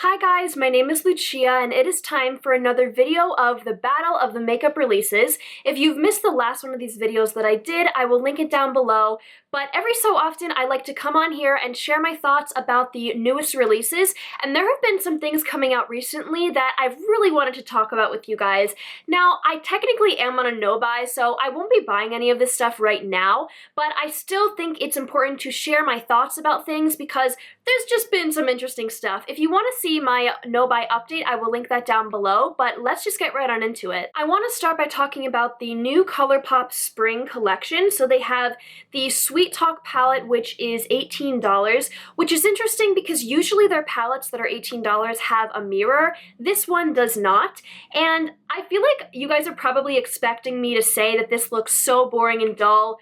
Hi guys, my name is Lucia and it is time for another video of the Battle of the Makeup Releases. If you've missed the last one of these videos that I did, I will link it down below. But every so often I like to come on here and share my thoughts about the newest releases, and there have been some things coming out recently that I've really wanted to talk about with you guys. Now, I technically am on a no-buy, so I won't be buying any of this stuff right now, but I still think it's important to share my thoughts about things because there's just been some interesting stuff. If you want to see my no-buy update, I will link that down below, but let's just get right on into it. I want to start by talking about the new Colourpop Spring collection. So they have the Sweet Talk palette, which is $18, which is interesting because usually their palettes that are $18 have a mirror. This one does not, and I feel like you guys are probably expecting me to say that this looks so boring and dull,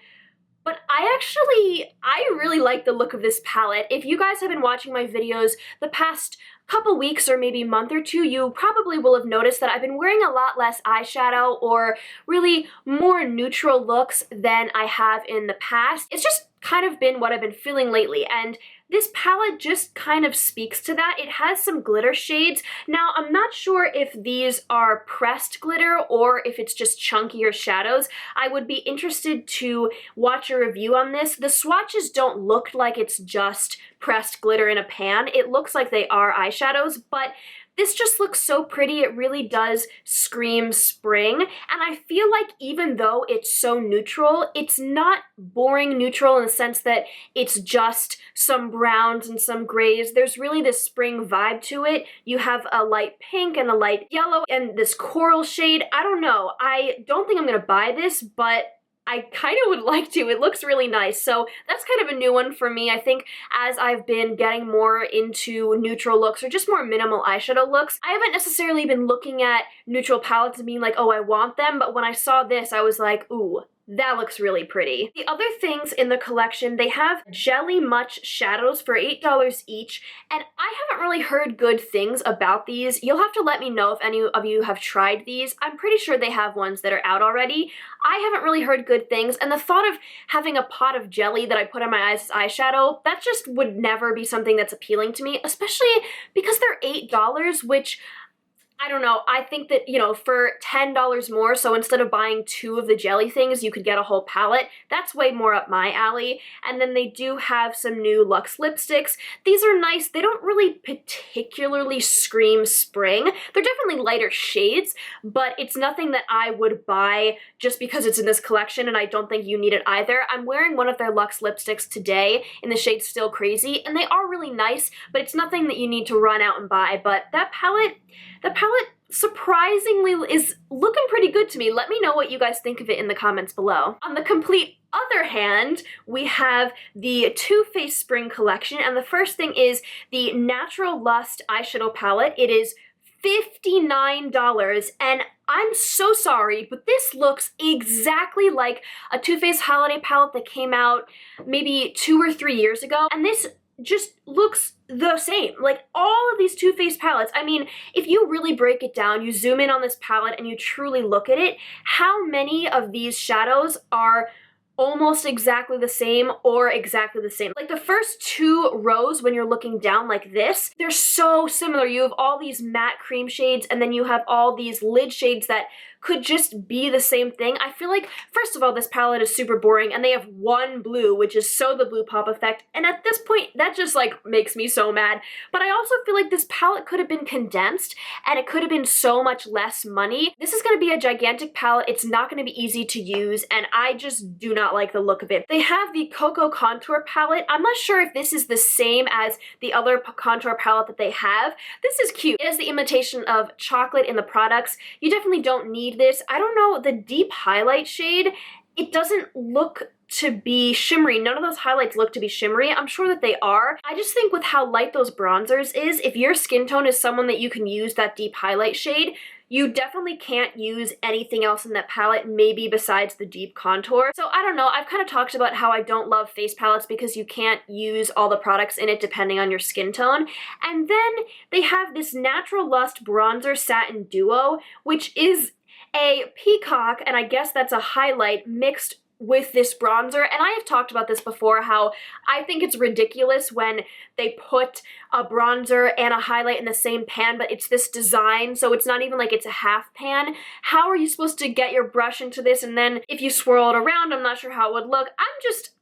but I really like the look of this palette. If you guys have been watching my videos the past couple weeks or maybe month or two, you probably will have noticed that I've been wearing a lot less eyeshadow or really more neutral looks than I have in the past. It's just kind of been what I've been feeling lately, and this palette just kind of speaks to that. It has some glitter shades. Now, I'm not sure if these are pressed glitter or if it's just chunkier shadows. I would be interested to watch a review on this. The swatches don't look like it's just pressed glitter in a pan. It looks like they are eyeshadows, but this just looks so pretty. It really does scream spring, and I feel like even though it's so neutral, it's not boring neutral in the sense that it's just some browns and some grays. There's really this spring vibe to it. You have a light pink and a light yellow and this coral shade. I don't know. I don't think I'm gonna buy this, but I kind of would like to. It looks really nice. So that's kind of a new one for me. I think as I've been getting more into neutral looks or just more minimal eyeshadow looks, I haven't necessarily been looking at neutral palettes and being like, oh, I want them. But when I saw this, I was like, ooh, that looks really pretty. The other things in the collection, they have Jelly Much shadows for $8 each, and I haven't really heard good things about these. You'll have to let me know if any of you have tried these. I'm pretty sure they have ones that are out already. I haven't really heard good things, and the thought of having a pot of jelly that I put on my eyes as eyeshadow, that just would never be something that's appealing to me, especially because they're $8, which I don't know, I think that, you know, for $10 more, so instead of buying 2 of the jelly things, you could get a whole palette. That's way more up my alley. And then they do have some new Luxe lipsticks. These are nice. They don't really particularly scream spring. They're definitely lighter shades, but it's nothing that I would buy just because it's in this collection, and I don't think you need it either. I'm wearing one of their Luxe lipsticks today in the shade Still Crazy, and they are really nice, but it's nothing that you need to run out and buy. But that palette surprisingly is looking pretty good to me. Let me know what you guys think of it in the comments below. On the complete other hand, we have the Too Faced Spring collection, and the first thing is the Natural Lust eyeshadow palette. It is $59, and I'm so sorry, but this looks exactly like a Too Faced holiday palette that came out maybe 2 or 3 years ago, and this just looks the same. Like all of these Too Faced palettes, I mean, if you really break it down, you zoom in on this palette and you truly look at it, how many of these shadows are almost exactly the same or exactly the same? Like the first 2 rows when you're looking down like this, they're so similar. You have all these matte cream shades, and then you have all these lid shades that could just be the same thing. I feel like, first of all, this palette is super boring, and they have one blue, which is So the Blue Pop Effect, and at this point, that just like makes me so mad. But I also feel like this palette could have been condensed, and it could have been so much less money. This is gonna be a gigantic palette. It's not gonna be easy to use, and I just do not like the look of it. They have the Cocoa Contour palette. I'm not sure if this is the same as the other contour palette that they have. This is cute. It has the imitation of chocolate in the products. You definitely don't need this. I don't know, the deep highlight shade, it doesn't look to be shimmery. None of those highlights look to be shimmery. I'm sure that they are. I just think with how light those bronzers is, if your skin tone is someone that you can use that deep highlight shade, you definitely can't use anything else in that palette, maybe besides the deep contour. So I don't know, I've kind of talked about how I don't love face palettes because you can't use all the products in it depending on your skin tone. And then they have this Natural Lust Bronzer Satin Duo, which is a peacock, and I guess that's a highlight mixed with this bronzer. And I have talked about this before, how I think it's ridiculous when they put a bronzer and a highlight in the same pan, but it's this design, so it's not even like it's a half pan. How are you supposed to get your brush into this, and then if you swirl it around, I'm not sure how it would look.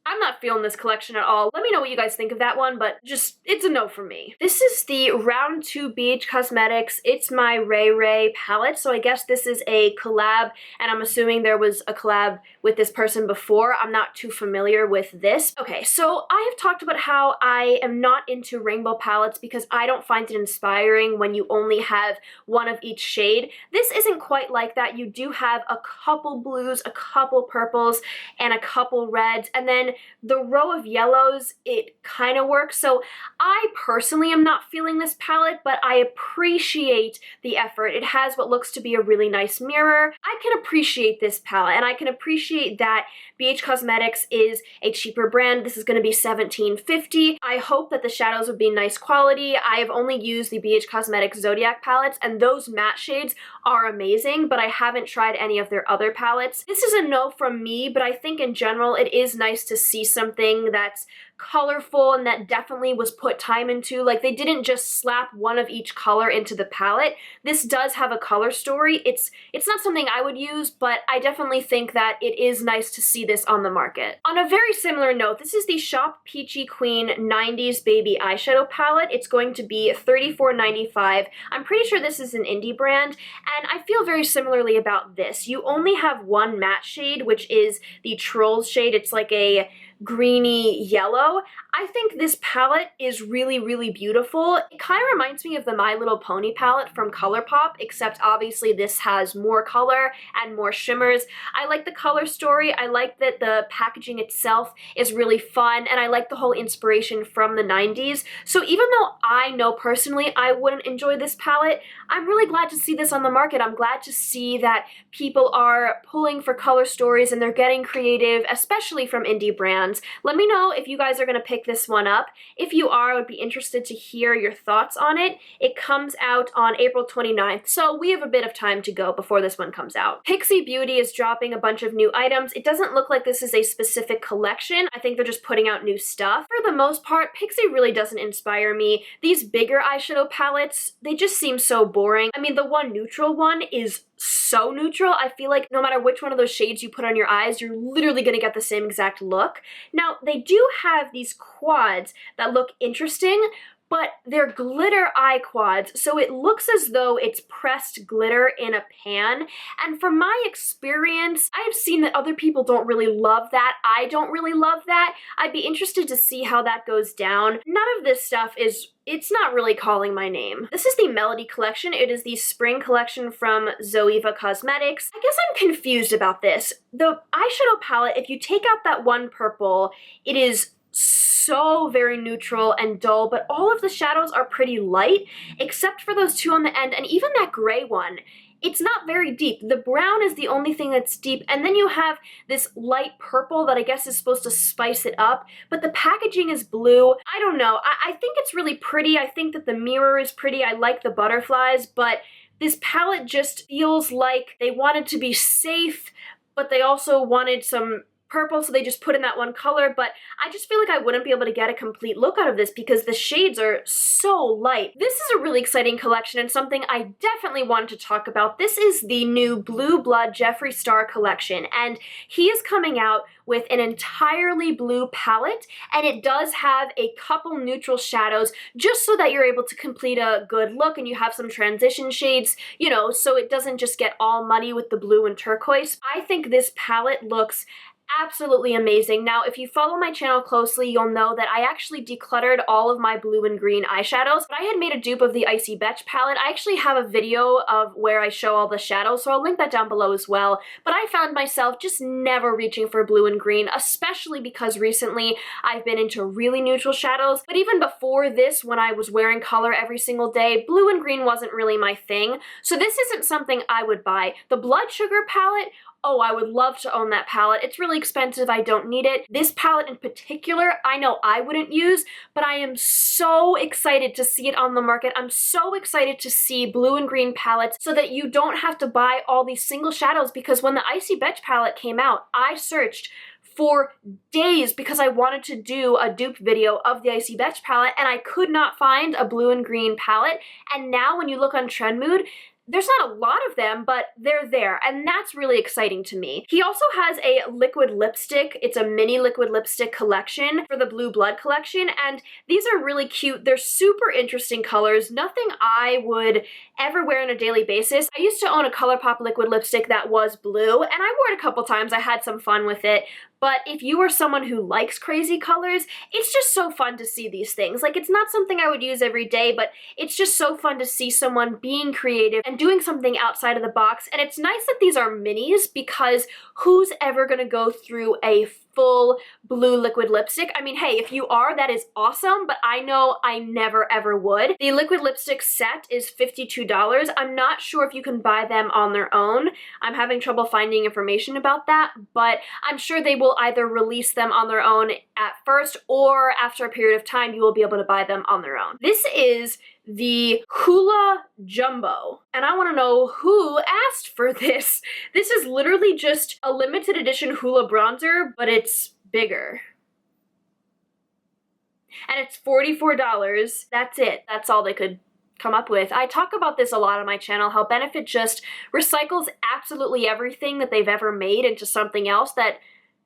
I'm not feeling this collection at all. Let me know what you guys think of that one, but just, it's a no for me. This is the Round 2 BH Cosmetics It's My Ray Ray palette, so I guess this is a collab, and I'm assuming there was a collab with this person before. I'm not too familiar with this. Okay, so I have talked about how I am not into rainbow palettes because I don't find it inspiring when you only have one of each shade. This isn't quite like that. You do have a couple blues, a couple purples, and a couple reds, and then the row of yellows, it kind of works. So I personally am not feeling this palette, but I appreciate the effort. It has what looks to be a really nice mirror. I can appreciate this palette, and I can appreciate that BH Cosmetics is a cheaper brand. This is going to be $17.50. I hope that the shadows would be nice quality. I have only used the BH Cosmetics Zodiac palettes, and those matte shades are amazing, but I haven't tried any of their other palettes. This is a no from me, but I think in general it is nice to see something that's colorful and that definitely was put time into. Like, they didn't just slap one of each color into the palette. This does have a color story. It's not something I would use, but I definitely think that it is nice to see this on the market. On a very similar note, this is the Shop Peachy Queen 90s Baby Eyeshadow Palette. It's going to be $34.95. I'm pretty sure this is an indie brand, and I feel very similarly about this. You only have one matte shade, which is the Trolls shade. It's like a greeny yellow. I think this palette is really, really beautiful. It kind of reminds me of the My Little Pony palette from Colourpop, except obviously this has more color and more shimmers. I like the color story. I like that the packaging itself is really fun, and I like the whole inspiration from the 90s. So even though I know personally I wouldn't enjoy this palette, I'm really glad to see this on the market. I'm glad to see that people are pulling for color stories and they're getting creative, especially from indie brands. Let me know if you guys are going to pick this one up. If you are, I would be interested to hear your thoughts on it. It comes out on April 29th, so we have a bit of time to go before this one comes out. Pixi Beauty is dropping a bunch of new items. It doesn't look like this is a specific collection. I think they're just putting out new stuff. For the most part, Pixi really doesn't inspire me. These bigger eyeshadow palettes, they just seem so boring. I mean, the one neutral one is so neutral. I feel like no matter which one of those shades you put on your eyes, you're literally gonna get the same exact look. Now, they do have these quads that look interesting, but they're glitter eye quads, so it looks as though it's pressed glitter in a pan. And from my experience, I have seen that other people don't really love that. I don't really love that. I'd be interested to see how that goes down. None of this stuff it's not really calling my name. This is the Melody collection. It is the spring collection from Zoeva Cosmetics. I guess I'm confused about this. The eyeshadow palette, if you take out that one purple, it is so very neutral and dull, but all of the shadows are pretty light, except for those two on the end, and even that gray one. It's not very deep. The brown is the only thing that's deep, and then you have this light purple that I guess is supposed to spice it up, but the packaging is blue. I don't know. I think it's really pretty. I think that the mirror is pretty. I like the butterflies, but this palette just feels like they wanted to be safe, but they also wanted some purple, so they just put in that one color. But I just feel like I wouldn't be able to get a complete look out of this because the shades are so light. This is a really exciting collection and something I definitely wanted to talk about. This is the new Blue Blood Jeffree Star collection, and he is coming out with an entirely blue palette, and it does have a couple neutral shadows just so that you're able to complete a good look and you have some transition shades, you know, so it doesn't just get all muddy with the blue and turquoise. I think this palette looks absolutely amazing. Now, if you follow my channel closely, you'll know that I actually decluttered all of my blue and green eyeshadows, but I had made a dupe of the Icy Betch palette. I actually have a video of where I show all the shadows, so I'll link that down below as well. But I found myself just never reaching for blue and green, especially because recently I've been into really neutral shadows. But even before this, when I was wearing color every single day, blue and green wasn't really my thing. So this isn't something I would buy. The Blood Sugar palette, oh, I would love to own that palette. It's really expensive. I don't need it. This palette in particular, I know I wouldn't use, but I am so excited to see it on the market. I'm so excited to see blue and green palettes so that you don't have to buy all these single shadows, because when the Icy Betch palette came out, I searched for days because I wanted to do a dupe video of the Icy Betch palette and I could not find a blue and green palette. And now when you look on Trendmood, there's not a lot of them, but they're there, and that's really exciting to me. He also has a liquid lipstick. It's a mini liquid lipstick collection for the Blue Blood collection, and these are really cute. They're super interesting colors, nothing I would ever wear on a daily basis. I used to own a Colourpop liquid lipstick that was blue, and I wore it a couple times. I had some fun with it. But if you are someone who likes crazy colors, it's just so fun to see these things. Like, it's not something I would use every day, but it's just so fun to see someone being creative and doing something outside of the box. And it's nice that these are minis because who's ever gonna go through a full blue liquid lipstick? I mean, hey, if you are, that is awesome, but I know I never ever would. The liquid lipstick set is $52. I'm not sure if you can buy them on their own. I'm having trouble finding information about that, but I'm sure they will either release them on their own at first or after a period of time you will be able to buy them on their own. This is the Hoola Jumbo, and I want to know who asked for this. This is literally just a limited edition Hoola bronzer, but it's bigger. And it's $44. That's it. That's all they could come up with. I talk about this a lot on my channel, how Benefit just recycles absolutely everything that they've ever made into something else that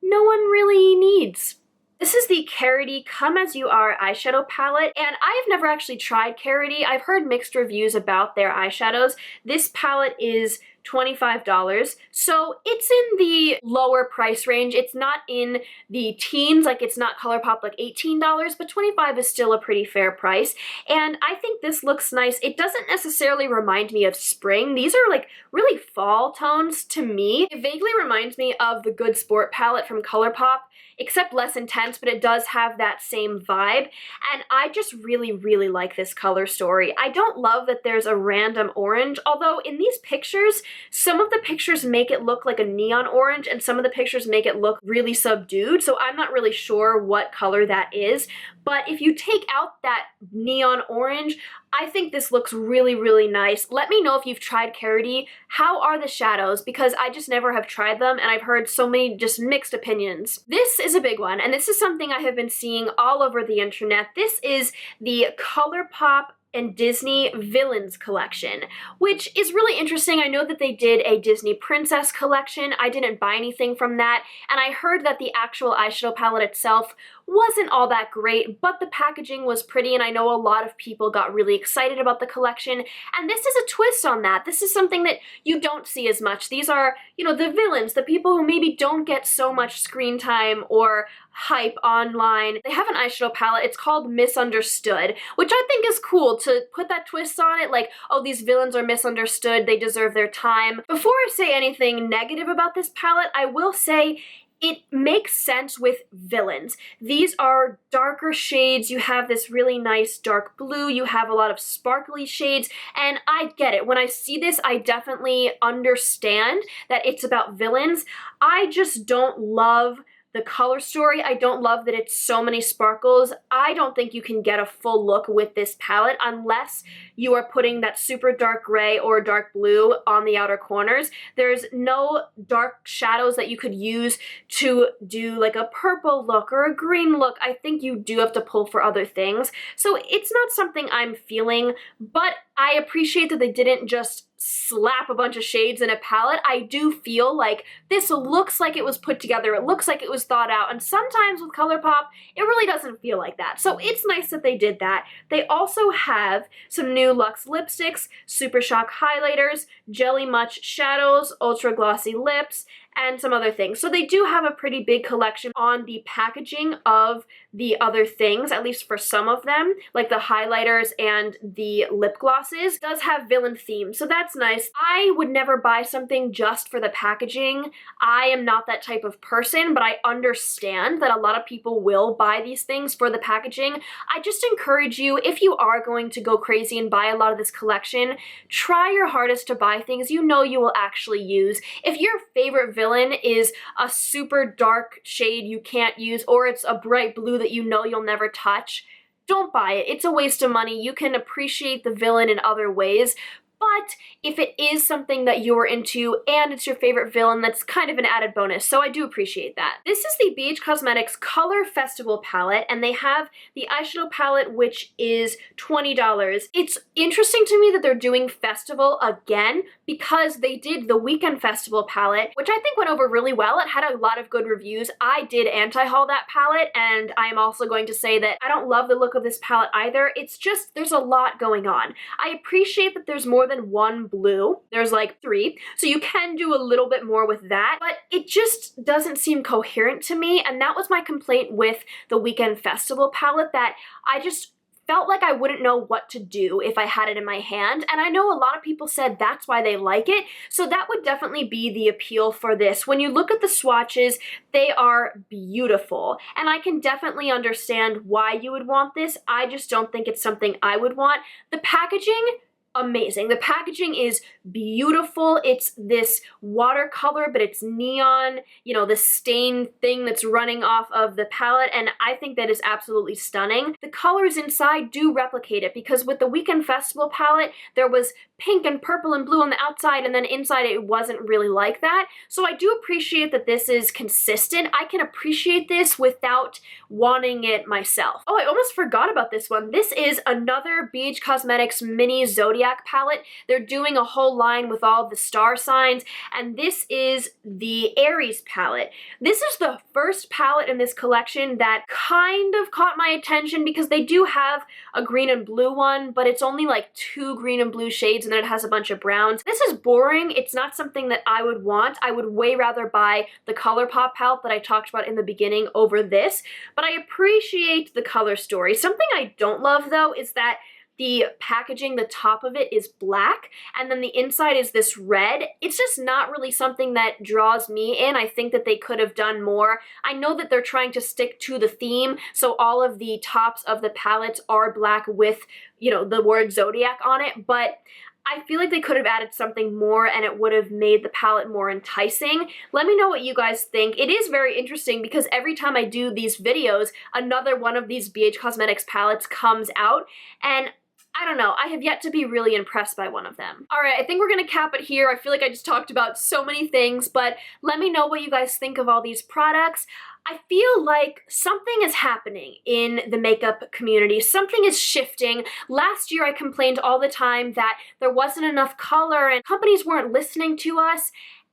no one really needs. This is the Karity Come As You Are eyeshadow palette, and I've never actually tried Karity. I've heard mixed reviews about their eyeshadows. This palette is $25, so it's in the lower price range. It's not in the teens, like it's not Colourpop like $18, but $25 is still a pretty fair price, and I think this looks nice. It doesn't necessarily remind me of spring. These are like really fall tones to me. It vaguely reminds me of the Good Sport palette from Colourpop, except less intense, but it does have that same vibe, and I just really, really like this color story. I don't love that there's a random orange, although in these pictures, some of the pictures make it look like a neon orange, and some of the pictures make it look really subdued, so I'm not really sure what color that is, but if you take out that neon orange, I think this looks really, really nice. Let me know if you've tried Karity. How are the shadows? Because I just never have tried them, and I've heard so many just mixed opinions. This is a big one, and this is something I have been seeing all over the internet. This is the Colourpop and Disney Villains collection, which is really interesting. I know that they did a Disney Princess collection. I didn't buy anything from that, and I heard that the actual eyeshadow palette itself wasn't all that great, but the packaging was pretty, and I know a lot of people got really excited about the collection, and this is a twist on that. This is something that you don't see as much. These are, you know, the villains, the people who maybe don't get so much screen time or hype online. They have an eyeshadow palette. It's called Misunderstood, which I think is cool to put that twist on it, like, oh, these villains are misunderstood, they deserve their time. Before I say anything negative about this palette, I will say it makes sense with villains. These are darker shades. You have this really nice dark blue. You have a lot of sparkly shades, and I get it. When I see this, I definitely understand that it's about villains. I just don't love the color story. I don't love that it's so many sparkles. I don't think you can get a full look with this palette unless you are putting that super dark gray or dark blue on the outer corners. There's no dark shadows that you could use to do like a purple look or a green look. I think you do have to pull for other things. So it's not something I'm feeling, but I appreciate that they didn't just slap a bunch of shades in a palette. I do feel like this looks like it was put together. It looks like it was thought out, and sometimes with Colourpop, it really doesn't feel like that. So it's nice that they did that. They also have some new Luxe lipsticks, Super Shock highlighters, Jelly Much shadows, ultra glossy lips, and some other things. So they do have a pretty big collection on the packaging of the other things, at least for some of them, like the highlighters and the lip glosses. It does have villain themes, so that's nice. I would never buy something just for the packaging. I am not that type of person, but I understand that a lot of people will buy these things for the packaging. I just encourage you, if you are going to go crazy and buy a lot of this collection, try your hardest to buy things you know you will actually use. If your favorite villain is a super dark shade you can't use, or it's a bright blue that you know you'll never touch, don't buy it. It's a waste of money. You can appreciate the villain in other ways, but if it is something that you're into and it's your favorite villain, that's kind of an added bonus, so I do appreciate that. This is the BH Cosmetics Color Festival palette, and they have the eyeshadow palette, which is $20. It's interesting to me that they're doing festival again because they did the Weekend Festival palette, which I think went over really well. It had a lot of good reviews. I did anti-haul that palette, and I'm also going to say that I don't love the look of this palette either. It's just, there's a lot going on. I appreciate that there's more than one blue. There's like 3, so you can do a little bit more with that, but it just doesn't seem coherent to me, and that was my complaint with the Weekend Festival palette, that I just felt like I wouldn't know what to do if I had it in my hand, and I know a lot of people said that's why they like it, so that would definitely be the appeal for this. When you look at the swatches, they are beautiful, and I can definitely understand why you would want this. I just don't think it's something I would want. The packaging, amazing. The packaging is beautiful. It's this watercolor, but it's neon, you know, the stain thing that's running off of the palette, and I think that is absolutely stunning. The colors inside do replicate it, because with the Weekend Festival palette, there was pink and purple and blue on the outside, and then inside it wasn't really like that. So I do appreciate that this is consistent. I can appreciate this without wanting it myself. Oh, I almost forgot about this one. This is another BH Cosmetics mini Zodiac palette. They're doing a whole line with all the star signs, and this is the Aries palette. This is the first palette in this collection that kind of caught my attention, because they do have a green and blue one, but it's only like 2 green and blue shades, and then it has a bunch of browns. This is boring. It's not something that I would want. I would way rather buy the Colourpop palette that I talked about in the beginning over this, but I appreciate the color story. Something I don't love though is that the packaging, the top of it is black, and then the inside is this red. It's just not really something that draws me in. I think that they could have done more. I know that they're trying to stick to the theme, so all of the tops of the palettes are black with, you know, the word Zodiac on it, but I feel like they could have added something more and it would have made the palette more enticing. Let me know what you guys think. It is very interesting because every time I do these videos, another one of these BH Cosmetics palettes comes out, and I don't know, I have yet to be really impressed by one of them. Alright, I think we're gonna cap it here. I feel like I just talked about so many things, but let me know what you guys think of all these products. I feel like something is happening in the makeup community. Something is shifting. Last year I complained all the time that there wasn't enough color and companies weren't listening to us.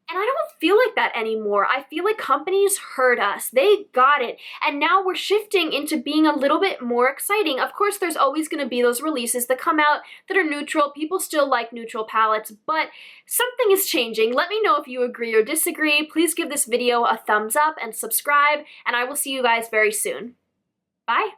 And I don't feel like that anymore. I feel like companies heard us. They got it. And now we're shifting into being a little bit more exciting. Of course, there's always going to be those releases that come out that are neutral. People still like neutral palettes, but something is changing. Let me know if you agree or disagree. Please give this video a thumbs up and subscribe, and I will see you guys very soon. Bye.